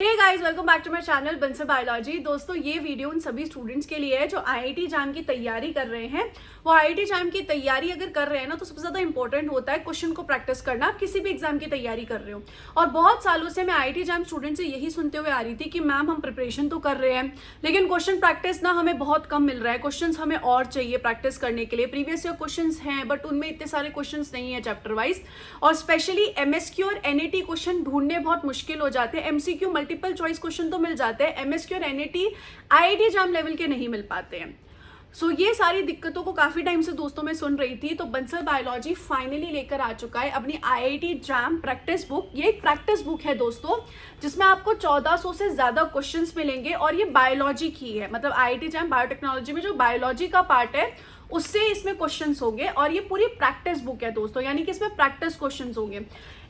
Hey guys, welcome back to my channel Bansal biology. दोस्तों, ये video उन सभी स्टूडेंट्स के लिए है जो आईआईटी एग्जाम की तैयारी कर रहे हैं। वो आईआईटी एग्जाम की तैयारी अगर कर रहे हैं ना, तो सबसे ज्यादा इंपॉर्टेंट होता है क्वेश्चन को प्रैक्टिस करना। आप किसी भी एग्जाम की तैयारी कर रहे हो, और बहुत सालों से मैं आईआईटी एग्जाम स्टूडेंट से यही सुनते हुए आ रही थी कि मैम हम प्रिपरेशन तो कर रहे हैं, लेकिन क्वेश्चन प्रैक्टिस ना हमें बहुत कम मिल रहा है। क्वेश्चन हमें और चाहिए प्रैक्टिस करने के लिए। प्रीवियस ईयर क्वेश्चन हैं, बट उनमें इतने सारे क्वेश्चन नहीं है चैप्टर वाइज, और स्पेशली एमएसक्यू और एनईटी क्वेश्चन ढूंढने बहुत मुश्किल हो जाते हैं। एमसीक्यू मल्टीपल चॉइस क्वेश्चन तो मिल जाते हैं, एमएसक्यू और एनईटी आईआईटी एग्जाम लेवल के नहीं मिल पाते हैं। सो ये सारी दिक्कतों को काफी टाइम से दोस्तों मैं सुन रही थी, तो बंसल बायोलॉजी फाइनली लेकर आ चुका है अपनी आईआईटी एग्जाम प्रैक्टिस बुक। ये एक प्रैक्टिस बुक है दोस्तों, जिसमें आपको 1400 से ज्यादा क्वेश्चंस मिलेंगे, और ये बायोलॉजी की है। मतलब आईआईटी एग्जाम बायोटेक्नोलॉजी में जो बायोलॉजी का पार्ट है उससे इसमें क्वेश्चंस होंगे, और ये पूरी प्रैक्टिस बुक है दोस्तों, यानी कि इसमें प्रैक्टिस क्वेश्चंस होंगे।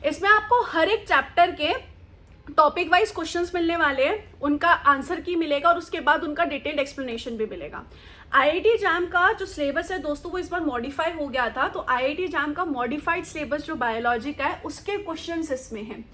इसमें आपको हर एक चैप्टर के टॉपिक वाइज क्वेश्चंस मिलने वाले हैं, उनका आंसर की मिलेगा, और उसके बाद उनका डिटेल्ड एक्सप्लेनेशन भी मिलेगा। आईआईटी एग्जाम का जो सिलेबस है दोस्तों, वो इस बार मॉडिफाई हो गया था, तो आईआईटी एग्जाम का मॉडिफाइड सिलेबस जो बायोलॉजी का है उसके क्वेश्चंस इसमें हैं,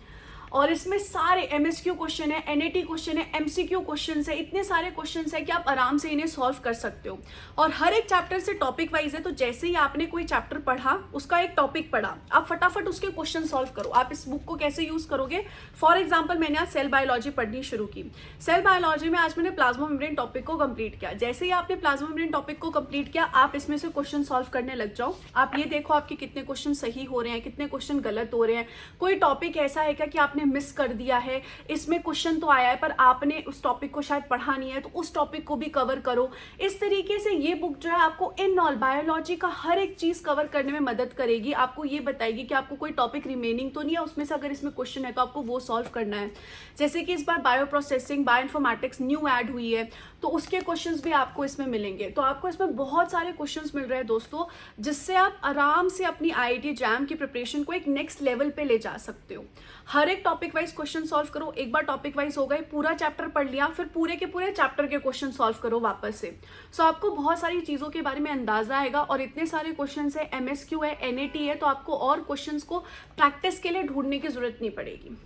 और इसमें सारे एमएसक्यू क्वेश्चन है, एनईटी क्वेश्चन है, एमसीक्यू क्वेश्चन है। इतने सारे क्वेश्चन है कि आप आराम से इन्हें सॉल्व कर सकते हो, और हर एक चैप्टर से टॉपिक वाइज है। तो जैसे ही आपने कोई चैप्टर पढ़ा, उसका एक टॉपिक पढ़ा, आप फटाफट उसके क्वेश्चन सॉल्व करो। आप इस बुक को कैसे यूज करोगे? फॉर एग्जाम्पल, मैंने आज सेल बायोलॉजी पढ़नी शुरू की। सेल बायोलॉजी में आज मैंने प्लाज्मा मेम्ब्रेन टॉपिक को कंप्लीट किया। जैसे ही आपने प्लाज्मा मेम्ब्रेन टॉपिक को कंप्लीट किया, आप इसमें से क्वेश्चन सॉल्व करने लग जाओ। आप ये देखो आपके कितने क्वेश्चन सही हो रहे हैं, कितने क्वेश्चन गलत हो रहे हैं। कोई टॉपिक ऐसा है क्या कि आपने मिस कर दिया है, इसमें क्वेश्चन तो आया है पर आपने उस टॉपिक को शायद पढ़ा नहीं है, तो उस टॉपिक को भी कवर करो। इस तरीके से ये बुक जो है आपको इन ऑल बायोलॉजी का हर एक चीज कवर करने में मदद करेगी। आपको ये बताएगी कि आपको कोई टॉपिक रिमेनिंग तो नहीं है उसमें से, अगर इसमें क्वेश्चन है तो आपको वो सॉल्व करना है। जैसे कि इस बार bioprocessing, bioinformatics new add हुई है, तो उसके क्वेश्चंस भी आपको इसमें मिलेंगे। तो आपको इसमें बहुत सारे क्वेश्चंस मिल रहे हैं दोस्तों, जिससे आप आराम से अपनी आईआईटी एग्जाम की प्रिपरेशन को एक नेक्स्ट लेवल पे ले जा सकते हो। हर एक टॉपिक वाइज क्वेश्चन सॉल्व करो। एक बार टॉपिक वाइज हो गए, पूरा चैप्टर पढ़ लिया, फिर पूरे के पूरे चैप्टर के क्वेश्चन सॉल्व करो वापस से। सो आपको बहुत सारी चीजों के बारे में अंदाजा आएगा, और इतने सारे क्वेश्चन है, एमएसक्यू है, एनईटी है, तो आपको और क्वेश्चन को प्रैक्टिस के लिए ढूंढने की जरूरत नहीं पड़ेगी।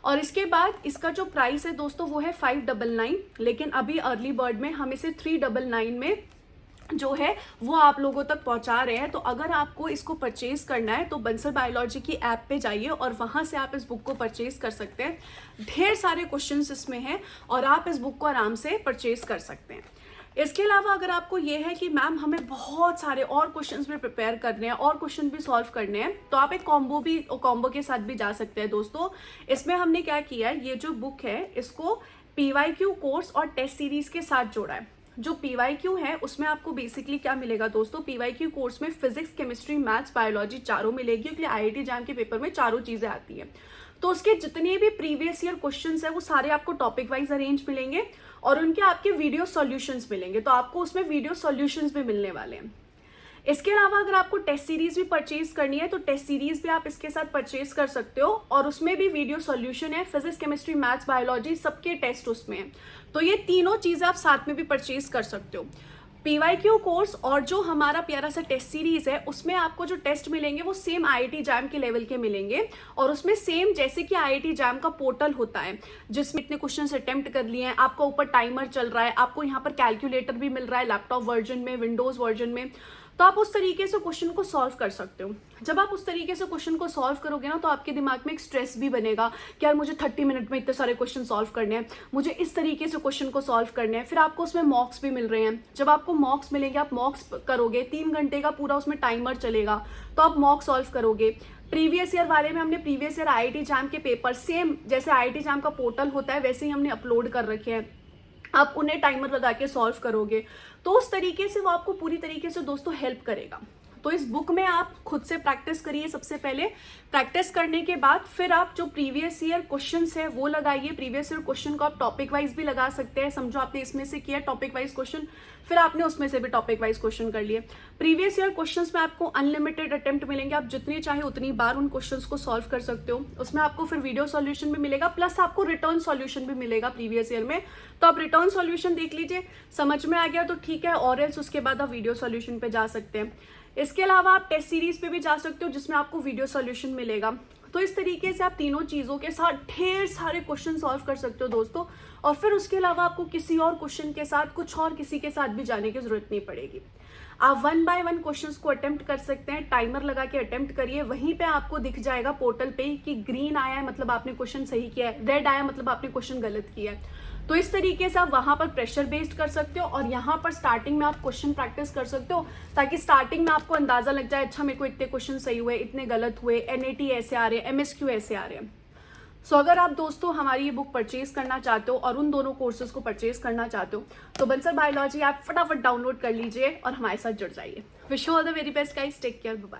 और इसके बाद इसका जो प्राइस है दोस्तों, वो है 599, लेकिन अभी अर्ली बर्ड में हम इसे 399 में जो है वो आप लोगों तक पहुंचा रहे हैं। तो अगर आपको इसको परचेज करना है तो बंसल बायोलॉजी की ऐप पे जाइए, और वहां से आप इस बुक को परचेज कर सकते हैं। ढेर सारे क्वेश्चंस इसमें हैं, और आप इस बुक को आराम से परचेज कर सकते हैं। इसके अलावा अगर आपको ये है कि मैम हमें बहुत सारे और क्वेश्चंस भी प्रिपेयर करने हैं, और क्वेश्चन भी सॉल्व करने हैं, तो आप एक कॉम्बो के साथ भी जा सकते हैं दोस्तों। इसमें हमने क्या किया है, ये जो बुक है इसको पीवाईक्यू कोर्स और टेस्ट सीरीज के साथ जोड़ा है। जो पीवाईक्यू है उसमें आपको बेसिकली क्या मिलेगा दोस्तों, पीवाईक्यू कोर्स में फिजिक्स, केमिस्ट्री, मैथ्स, बायोलॉजी चारों मिलेगी, क्योंकि आईआईटी एग्जाम के पेपर में चारों चीजें आती है। तो उसके जितने भी प्रीवियस ईयर क्वेश्चंस है वो सारे आपको टॉपिक वाइज अरेंज मिलेंगे, और उनके आपके वीडियो सॉल्यूशंस मिलेंगे। तो आपको उसमें वीडियो सॉल्यूशंस भी मिलने वाले हैं। इसके अलावा अगर आपको टेस्ट सीरीज भी परचेज करनी है, तो टेस्ट सीरीज भी आप इसके साथ परचेज कर सकते हो, और उसमें भी वीडियो सॉल्यूशन है, फिजिक्स, केमिस्ट्री, मैथ्स, बायोलॉजी सबके टेस्ट उसमें है। तो ये तीनों चीजें आप साथ में भी परचेज कर सकते हो। पीवाईक्यू कोर्स और जो हमारा प्यारा सा टेस्ट सीरीज है, उसमें आपको जो टेस्ट मिलेंगे वो सेम आईआईटी एग्जाम के लेवल के मिलेंगे, और उसमें सेम जैसे कि आईआईटी एग्जाम का पोर्टल होता है, जिसमें इतने क्वेश्चन अटेम्प्ट कर लिए हैं, आपका ऊपर टाइमर चल रहा है, आपको यहाँ पर कैलकुलेटर भी मिल रहा है लैपटॉप वर्जन में, विंडोज वर्जन में, तो आप उस तरीके से क्वेश्चन को सॉल्व कर सकते हो। जब आप उस तरीके से क्वेश्चन को सॉल्व करोगे ना, तो आपके दिमाग में एक स्ट्रेस भी बनेगा कि यार मुझे 30 मिनट में इतने सारे क्वेश्चन सॉल्व करने हैं, मुझे इस तरीके से क्वेश्चन को सॉल्व करने हैं। फिर आपको उसमें मॉक्स भी मिल रहे हैं। जब आपको मॉक्स मिलेंगे, आप मॉक्स करोगे, 3 घंटे का पूरा उसमें टाइमर चलेगा, तो आप मॉक सॉल्व करोगे। प्रीवियस ईयर वाले में हमने प्रीवियस ईयर आईआईटी एग्जाम के पेपर सेम जैसे आईआईटी एग्जाम का पोर्टल होता है वैसे ही हमने अपलोड कर रखे हैं, आप उन्हें टाइमर लगा के सॉल्व करोगे। तो उस तरीके से वो आपको पूरी तरीके से दोस्तों हेल्प करेगा। तो इस बुक में आप खुद से प्रैक्टिस करिए। सबसे पहले प्रैक्टिस करने के बाद फिर आप जो प्रीवियस ईयर क्वेश्चंस है वो लगाइए। प्रीवियस ईयर क्वेश्चन को आप टॉपिक वाइज भी लगा सकते हैं। समझो आपने इसमें से किया टॉपिक वाइज क्वेश्चन, फिर आपने उसमें से भी टॉपिक वाइज क्वेश्चन कर लिए। प्रीवियस ईयर क्वेश्चंस में आपको अनलिमिटेड अटेम्प्ट मिलेंगे, आप जितनी चाहे उतनी बार उन क्वेश्चंस को सॉल्व कर सकते हो। उसमें आपको फिर वीडियो सॉल्यूशन भी मिलेगा, प्लस आपको रिटर्न सॉल्यूशन भी मिलेगा प्रीवियस ईयर में। तो आप रिटर्न सॉल्यूशन देख लीजिए, समझ में आ गया तो ठीक है, और एल्स उसके बाद आप वीडियो सॉल्यूशन पे जा सकते हैं। इसके अलावा आप टेस्ट सीरीज पे भी जा सकते हो, जिसमें आपको वीडियो सॉल्यूशन मिलेगा। तो इस तरीके से आप तीनों चीज़ों के साथ ढेर सारे क्वेश्चन सॉल्व कर सकते हो दोस्तों, और फिर उसके अलावा आपको किसी और क्वेश्चन के साथ कुछ और किसी के साथ भी जाने की जरूरत नहीं पड़ेगी। आप 1 बाय 1 क्वेश्चंस को अटेम्प्ट कर सकते हैं, टाइमर लगा के अटेम्प्ट करिए, वहीं पे आपको दिख जाएगा पोर्टल पे कि ग्रीन आया है मतलब आपने क्वेश्चन सही किया है, रेड आया मतलब आपने क्वेश्चन गलत किया है। तो इस तरीके से आप वहां पर प्रेशर बेस्ड कर सकते हो, और यहाँ पर स्टार्टिंग में आप क्वेश्चन प्रैक्टिस कर सकते हो, ताकि स्टार्टिंग में आपको अंदाजा लग जाए अच्छा मेरे को इतने क्वेश्चन सही हुए, इतने गलत हुए, NAT ऐसे आ रहे हैं, MSQ ऐसे आ रहे हैं। सो अगर आप दोस्तों हमारी ये बुक परचेज करना चाहते हो और उन दोनों कोर्सेज को परचेज करना चाहते हो, तो बंसल बायोलॉजी आप फटाफट डाउनलोड कर लीजिए और हमारे साथ जुड़ जाइए। Wish you all the very best guys, take care, bye.